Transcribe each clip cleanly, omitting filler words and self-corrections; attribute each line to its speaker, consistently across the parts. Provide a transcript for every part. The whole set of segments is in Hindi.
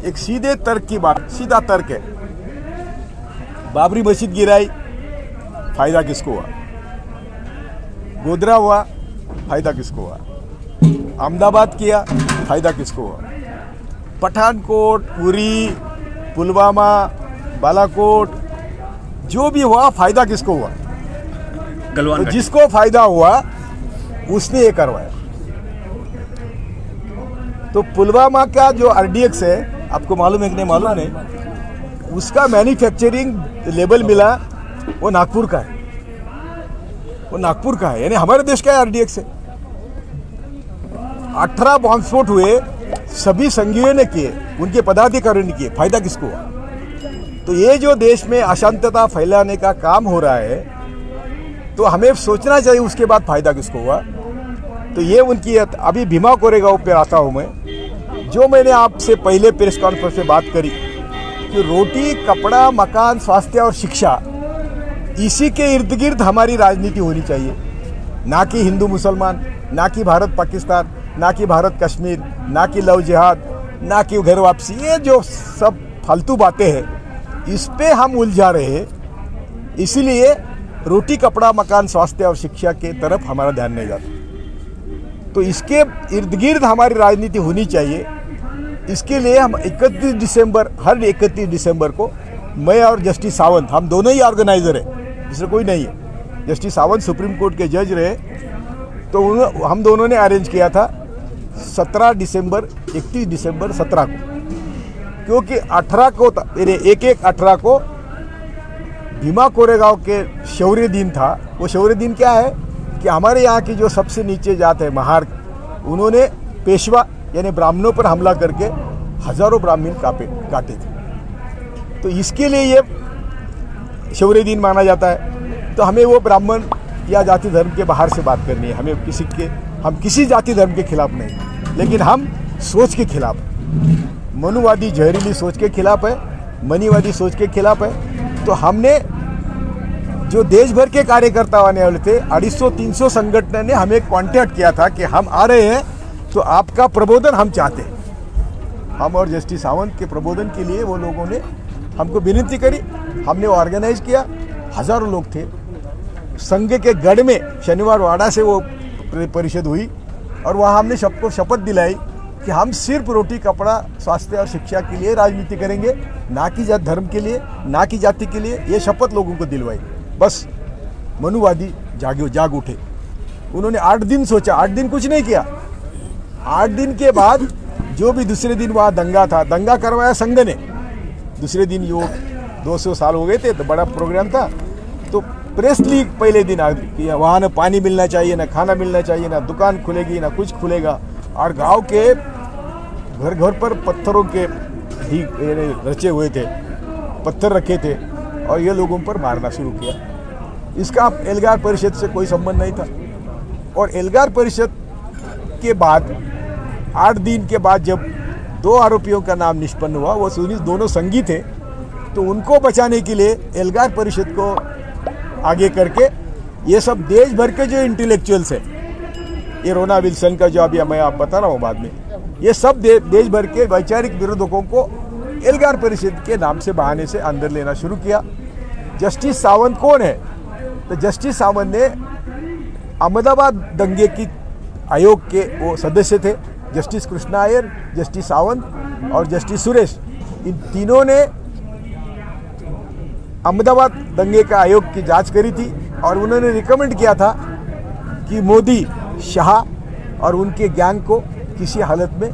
Speaker 1: एक सीधे तर्क की बात, सीधा तर्क है। बाबरी मस्जिद गिराई, फायदा किसको हुआ? गोधरा हुआ, फायदा किसको हुआ? अहमदाबाद किया, फायदा किसको हुआ? पठानकोट, उरी, पुलवामा, बालाकोट, जो भी हुआ फायदा किसको हुआ? तो जिसको फायदा हुआ उसने ये करवाया। तो पुलवामा का जो आरडीएक्स है, आपको मालूम है कि नहीं मालूम नहीं, उसका मैन्युफैक्चरिंग लेबल मिला वो नागपुर का है, वो नागपुर का है, यानी हमारे देश का आरडीएक्स है। 18 बॉम्ब स्फोट हुए, सभी संघीयों ने किए, उनके पदाधिकारियों ने किए, फायदा किसको हुआ? तो ये जो देश में अशांतता फैलाने का काम हो रहा है, तो हमें सोचना चाहिए उसके बाद फायदा किसको हुआ। तो ये उनकी, अभी भीमा कोरेगांव पे आता हूँ मैं, जो मैंने आपसे पहले प्रेस कॉन्फ्रेंस में बात करी कि रोटी, कपड़ा, मकान, स्वास्थ्य और शिक्षा, इसी के इर्द गिर्द हमारी राजनीति होनी चाहिए, ना कि हिंदू मुसलमान, ना कि भारत पाकिस्तान, ना कि भारत कश्मीर, ना कि लव जिहाद, ना कि घर वापसी। ये जो सब फालतू बातें हैं, इस पे हम उलझा रहे हैं, इसीलिए रोटी, कपड़ा, मकान, स्वास्थ्य और शिक्षा के तरफ हमारा ध्यान नहीं जाता। तो इसके इर्द गिर्द हमारी राजनीति होनी चाहिए। इसके लिए हम 31 दिसंबर, हर 31 दिसंबर को मैं और जस्टिस सावंत, हम दोनों ही ऑर्गेनाइजर हैं, दूसरा कोई नहीं है। जस्टिस सावंत सुप्रीम कोर्ट के जज रहे, तो हम दोनों ने अरेंज किया था 17 दिसंबर, 31 दिसंबर, 17 को, क्योंकि 18 को, मेरे 18 को भीमा कोरेगांव के शौर्य दिन था। वो शौर्य दिन क्या है कि हमारे यहाँ की जो सबसे नीचे जात है महार, उन्होंने पेशवा यानी ब्राह्मणों पर हमला करके हजारों ब्राह्मण काटे थे। तो इसके लिए ये शौर्य दिन माना जाता है। तो हमें वो ब्राह्मण या जाति धर्म के बाहर से बात करनी है, हम किसी जाति धर्म के खिलाफ नहीं, लेकिन हम सोच के खिलाफ है, मनुवादी जहरीली सोच के खिलाफ है, मनीवादी सोच के खिलाफ है। तो हमने जो देश भर के कार्यकर्ता आने वाले थे, 250-300 संगठन ने हमें कांटेक्ट किया था कि हम आ रहे हैं, तो आपका प्रबोधन हम चाहते हैं। हम और जस्टिस सावंत के प्रबोधन के लिए वो लोगों ने हमको विनती करी, हमने वो ऑर्गेनाइज किया। हजारों लोग थे। संघ के गढ़ में शनिवार वाड़ा से वो परिषद हुई, और वहाँ हमने सबको शपथ दिलाई कि हम सिर्फ रोटी, कपड़ा, स्वास्थ्य और शिक्षा के लिए राजनीति करेंगे, ना कि धर्म के लिए, ना कि जाति के लिए। ये शपथ लोगों को दिलवाई। बस मनुवादी जाग उठे। उन्होंने 8 दिन सोचा, 8 दिन कुछ नहीं किया। 8 दिन के बाद जो भी दूसरे दिन वहाँ दंगा था, दंगा करवाया संघ ने। दूसरे दिन जो 200 साल हो गए थे, तो बड़ा प्रोग्राम था। तो प्रेस लीग पहले दिन आ गई, वहाँ ना पानी मिलना चाहिए, ना खाना मिलना चाहिए, ना दुकान खुलेगी, ना कुछ खुलेगा। और गांव के घर घर पर पत्थरों के रचे हुए थे, पत्थर रखे थे, और ये लोगों पर मारना शुरू किया। इसका एल्गार परिषद से कोई संबंध नहीं था। और एल्गार परिषद के बाद 8 दिन के बाद जब 2 आरोपियों का नाम निष्पन्न हुआ, वो दोनों संगी थे, तो उनको बचाने के लिए एल्गार परिषद को आगे करके ये सब देश भर के जो इंटेलेक्चुअल्स हैं, ये रोना विल्सन का जो अभी मैं आप बता रहा हूँ बाद में, ये सब देश भर के वैचारिक विरोधकों को एल्गार परिषद के नाम से बहाने से अंदर लेना शुरू किया। जस्टिस सावंत कौन है? तो जस्टिस सावंत ने अहमदाबाद दंगे की आयोग के वो सदस्य थे। जस्टिस कृष्णा अय्यर, जस्टिस सावंत और जस्टिस सुरेश, इन तीनों ने अहमदाबाद दंगे का आयोग की जांच करी थी, और उन्होंने रिकमेंड किया था कि मोदी, शाह और उनके गैंग को किसी हालत में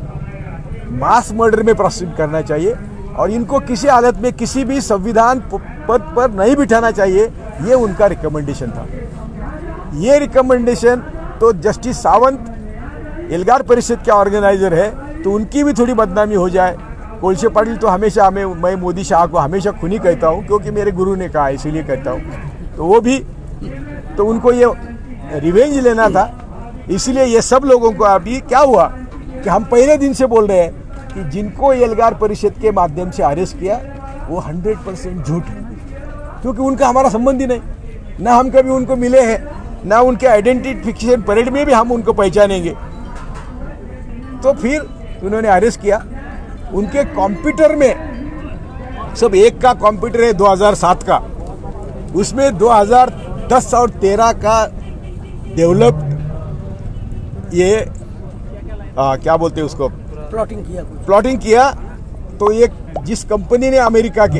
Speaker 1: मास मर्डर में प्रोसिक्यूट करना चाहिए, और इनको किसी हालत में किसी भी संविधान पद पर नहीं बिठाना चाहिए। ये उनका रिकमेंडेशन था। ये रिकमेंडेशन तो जस्टिस सावंत एल्गार परिषद के ऑर्गेनाइजर है, तो उनकी भी थोड़ी बदनामी हो जाए। कोलशे पाटिल तो हमेशा मैं मोदी शाह को हमेशा खूनी कहता हूँ, क्योंकि मेरे गुरु ने कहा, इसीलिए कहता हूँ। तो वो भी, तो उनको ये रिवेंज लेना था। इसलिए ये सब लोगों को अभी क्या हुआ कि हम पहले दिन से बोल रहे हैं कि जिनको एल्गार परिषद के माध्यम से अरेस्ट किया वो 100% झूठ है, क्योंकि उनका हमारा संबंध ही नहीं, ना हम कभी उनको मिले हैं, ना उनके आइडेंटिफिकेशन परेड में भी हम उनको पहचानेंगे। तो फिर उन्होंने अरेस्ट किया, उनके कंप्यूटर में सब एक का कंप्यूटर है 2007 का, उसमें 2010 और 13 का डेवलप्ड ये क्या बोलते हैं उसको, प्लॉटिंग किया। तो ये जिस कंपनी ने अमेरिका के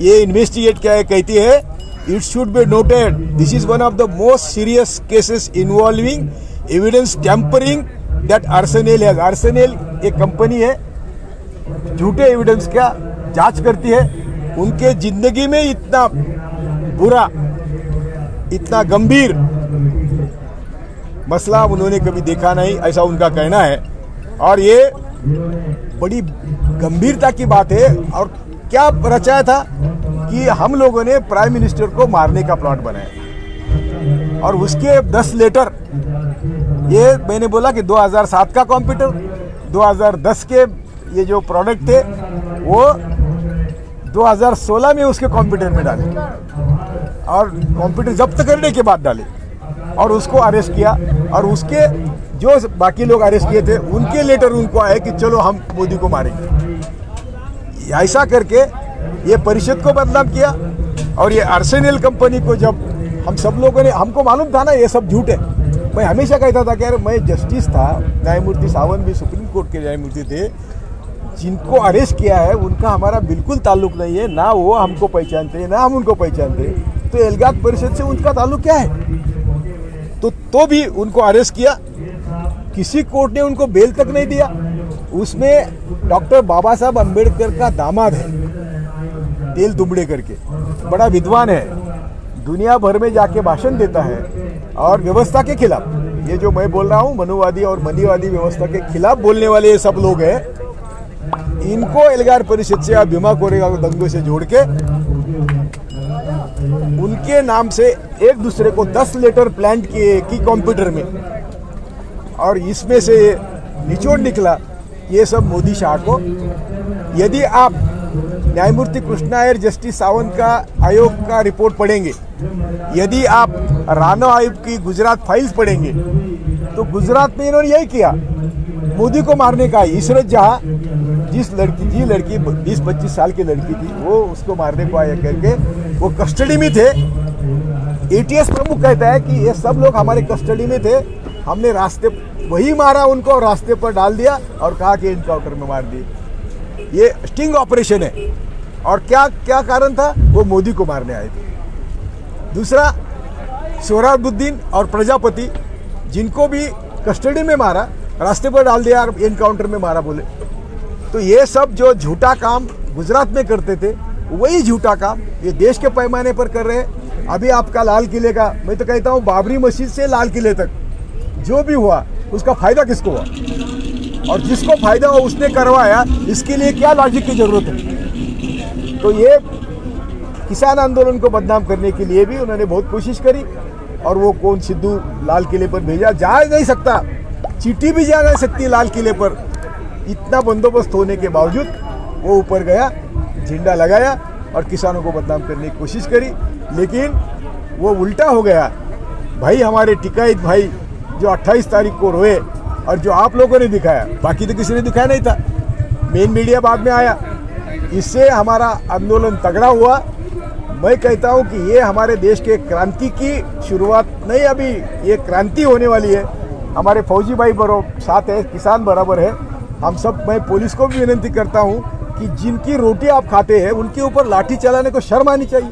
Speaker 1: ये इन्वेस्टिगेट किया है, कहती है it should be noted this is one of the most serious cases involving evidence tampering that Arsenal है। आर्सेनेल एक कंपनी है, झूठे एविडेंस का जांच करती है। उनके जिंदगी में इतना बुरा, इतना गंभीर मसला उन्होंने कभी देखा नहीं, ऐसा उनका कहना है। और ये बड़ी गंभीरता की बात है। और क्या रचाया था कि हम लोगों ने प्राइम मिनिस्टर को मारने का प्लॉट बनाया, और उसके 10 लेटर, ये मैंने बोला कि 2007 का कंप्यूटर, 2010 के ये जो प्रोडक्ट थे वो 2016 में उसके कंप्यूटर में डाले, और कंप्यूटर जब्त करने के बाद डाले, और उसको अरेस्ट किया। और उसके जो बाकी लोग अरेस्ट किए थे उनके लेटर उनको आए कि चलो हम मोदी को मारेंगे। ऐसा करके ये परिषद को बदनाम किया। और ये आर्सेनेल कंपनी को जब हम सब लोगों ने, हमको मालूम था ना ये सब झूठ है। मैं हमेशा कहता था कि यार मैं जस्टिस था, न्यायमूर्ति सावंत भी सुप्रीम कोर्ट के न्यायमूर्ति थे, जिनको अरेस्ट किया है उनका हमारा बिल्कुल ताल्लुक नहीं है, ना वो हमको पहचानते हैं ना हम उनको पहचानते हैं। तो एल्गार परिषद से उनका ताल्लुक क्या है? तो भी उनको अरेस्ट किया। किसी कोर्ट ने उनको बेल तक नहीं दिया। उसमें डॉक्टर बाबा साहब अम्बेडकर का दामाद है, तेल दुबड़े करके, बड़ा विद्वान है, दुनिया भर में जाके भाषण देता है और व्यवस्था के खिलाफ, ये जो मैं बोल रहा हूँ मनुवादी और मनीवादी व्यवस्था के खिलाफ बोलने वाले ये सब लोग हैं, इनको एल्गार परिषद से या भीमा कोरेगांव दंगों से जोड़ के उनके नाम से एक दूसरे को 10 लेटर प्लांट किए की कंप्यूटर में। और इसमें से निचोड़ निकला ये सब मोदी शाह को। यदि आप न्यायमूर्ति कृष्णा अय्यर, जस्टिस सावंत का आयोग का रिपोर्ट पढ़ेंगे, यदि आप राणा आयोग की गुजरात फाइल्स पढ़ेंगे, तो गुजरात में इन्होंने यही किया, मोदी को मारने का। इशरत जहाँ जी लड़की 20-25 साल की लड़की थी, वो उसको मारने को आया करके वो कस्टडी में थे। एटीएस प्रमुख कहता है कि ये सब लोग हमारे कस्टडी में थे, हमने रास्ते वही मारा उनको और रास्ते पर डाल दिया और कहा कि इनकाउंटर में मार दिए। ये स्टिंग ऑपरेशन है। और क्या क्या कारण था? वो मोदी को मारने आए थे। दूसरा, सोहराबुद्दीन और प्रजापति, जिनको भी कस्टडी में मारा, रास्ते पर डाल दिया और इनकाउंटर में मारा बोले। तो ये सब जो झूठा काम गुजरात में करते थे, वही झूठा काम ये देश के पैमाने पर कर रहे हैं। अभी आपका लाल किले का, मैं तो कहता हूँ बाबरी मस्जिद से लाल किले तक जो भी हुआ उसका फायदा किसको हुआ? और जिसको फायदा हुआ उसने करवाया, इसके लिए क्या लॉजिक की जरूरत है? तो ये किसान आंदोलन को बदनाम करने के लिए भी उन्होंने बहुत कोशिश करी। और वो कौन सिद्धू लाल किले पर भेजा, जा नहीं सकता, चिट्ठी भी जा नहीं सकती लाल किले पर। इतना बंदोबस्त होने के बावजूद वो ऊपर गया, झंडा लगाया और किसानों को बदनाम करने की कोशिश करी। लेकिन वो उल्टा हो गया। भाई हमारे टिकायत भाई जो 28 तारीख को रोए और जो आप लोगों ने दिखाया, बाकी तो किसी ने दिखाया नहीं था, मेन मीडिया बाद में आया, इससे हमारा आंदोलन तगड़ा हुआ। मैं कहता हूं कि ये हमारे देश के क्रांति की शुरुआत नहीं, अभी ये क्रांति होने वाली है। हमारे फौजी भाई बराबर साथ है, किसान बराबर है। हम सब, मैं पुलिस को भी विनती करता हूं कि जिनकी रोटी आप खाते हैं उनके ऊपर लाठी चलाने को शर्म आनी चाहिए।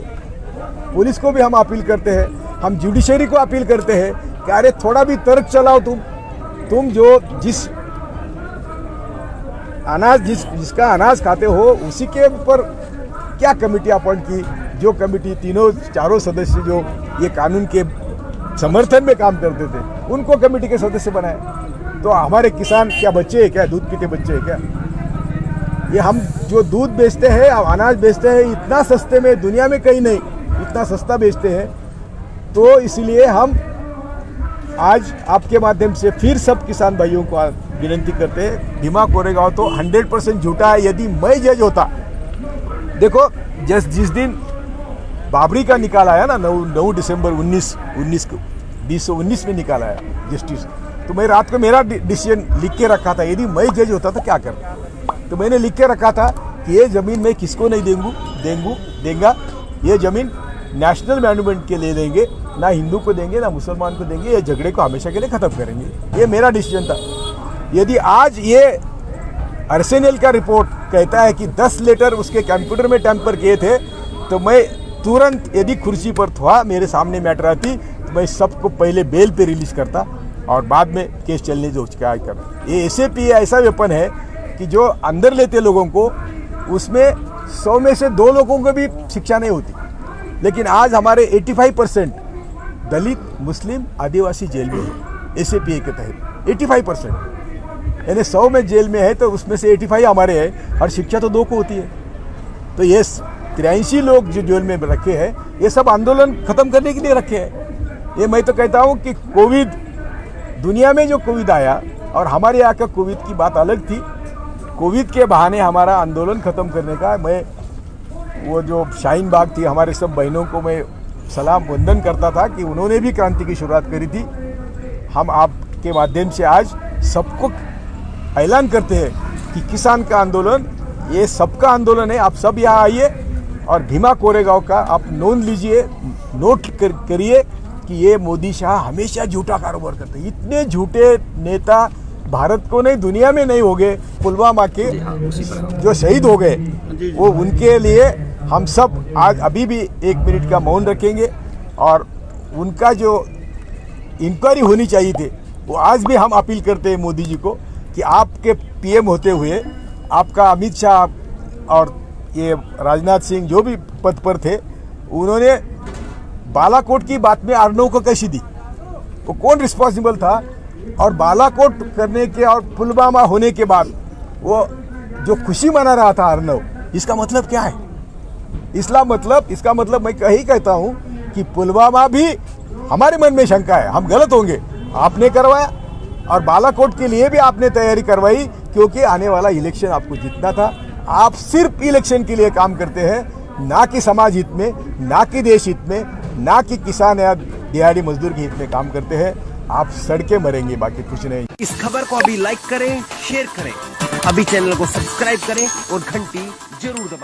Speaker 1: पुलिस को भी हम अपील करते हैं, हम जुडिशरी को अपील करते हैं कि अरे थोड़ा भी तर्क चलाओ। तुम जो जिस अनाज जिसका अनाज खाते हो उसी के ऊपर क्या कमेटी अपॉइंट की? जो कमेटी चारों सदस्य जो ये कानून के समर्थन में काम करते थे, उनको कमेटी के सदस्य बनाए। तो हमारे किसान क्या बच्चे हैं क्या? दूध पीते बच्चे हैं क्या? ये हम जो दूध बेचते हैं, अनाज बेचते हैं, इतना सस्ते में दुनिया में कहीं नहीं, इतना सस्ता बेचते हैं। तो इसलिए हम आज आपके माध्यम से फिर सब किसान भाइयों को विनती करते हैं, भीमा कोरेगांव तो 100% झूठा है। यदि मैं जज होता, देखो जिस दिन बाबरी का निकाल आया ना, 9 दिसंबर 2019 में निकाल आया जस्टिस, तो मैं रात को मेरा डिसीजन लिख के रखा था। यदि मैं जज होता तो क्या करता? तो मैंने लिख के रखा था कि ये ज़मीन मैं किसको नहीं देंगा, ये ज़मीन नेशनल मॉन्यूमेंट के लिए देंगे, ना हिंदू को देंगे ना मुसलमान को देंगे, ये झगड़े को हमेशा के लिए ख़त्म करेंगे। ये मेरा डिसीजन था। यदि आज ये आरएसएनएल का रिपोर्ट कहता है कि 10 लेटर उसके कंप्यूटर में टैंपर किए थे, तो मैं तुरंत, यदि कुर्सी पर था, मेरे सामने मैटर आती, तो मैं सबको पहले बेल पे रिलीज करता और बाद में केस चलने जो क्या करता। ये एसएपी ऐसा वेपन है कि जो अंदर लेते लोगों को, उसमें 100 में से 2 लोगों को भी शिक्षा नहीं होती। लेकिन आज हमारे 85% दलित, मुस्लिम, आदिवासी जेल में है एसएपी के तहत। 85% यानी 100 में जेल में है तो उसमें से 85 हमारे हैं, और शिक्षा तो 2 को होती है। तो ये 83 लोग जो जेल में रखे हैं, ये सब आंदोलन खत्म करने के लिए रखे हैं। ये मैं तो कहता हूँ कि कोविड, दुनिया में जो कोविड आया और हमारे यहाँ का कोविड की बात अलग थी। कोविड के बहाने हमारा आंदोलन खत्म करने का, मैं वो जो शाहीन बाग थी, हमारे सब बहनों को मैं सलाम वंदन करता था कि उन्होंने भी क्रांति की शुरुआत करी थी। हम आपके माध्यम से आज सबको ऐलान करते हैं कि किसान का आंदोलन ये सबका आंदोलन है। आप सब यहाँ आइए और भीमा कोरेगांव का आप नोट लीजिए, नोट करिए कि ये मोदी शाह हमेशा झूठा कारोबार करते हैं। इतने झूठे नेता भारत को नहीं, दुनिया में नहीं हो गए। पुलवामा के जो शहीद हो गए, वो उनके लिए हम सब आज अभी भी 1 मिनट का मौन रखेंगे, और उनका जो इंक्वायरी होनी चाहिए थी, वो आज भी हम अपील करते हैं मोदी जी को कि आपके पीएम होते हुए आपका अमित शाह और ये राजनाथ सिंह जो भी पद पर थे, उन्होंने बालाकोट की बात में अर्नव को कैसी दी, वो कौन रिस्पॉन्सिबल था? और बालाकोट करने के और पुलवामा होने के बाद वो जो खुशी मना रहा था अर्नव, इसका मतलब क्या है? इसका मतलब मैं यही कहता हूँ कि पुलवामा भी हमारे मन में शंका है, हम गलत होंगे। आपने करवाया और बालाकोट के लिए भी आपने तैयारी करवाई, क्योंकि आने वाला इलेक्शन आपको जीतना था। आप सिर्फ इलेक्शन के लिए काम करते हैं, ना कि समाज हित में, ना कि देश हित में, ना कि किसान या दिहाड़ी मजदूर के हित में काम करते हैं। आप सड़के मरेंगे, बाकी कुछ नहीं।
Speaker 2: इस खबर को अभी लाइक करें, शेयर करें, अभी चैनल को सब्सक्राइब करें और घंटी जरूर दबाएं।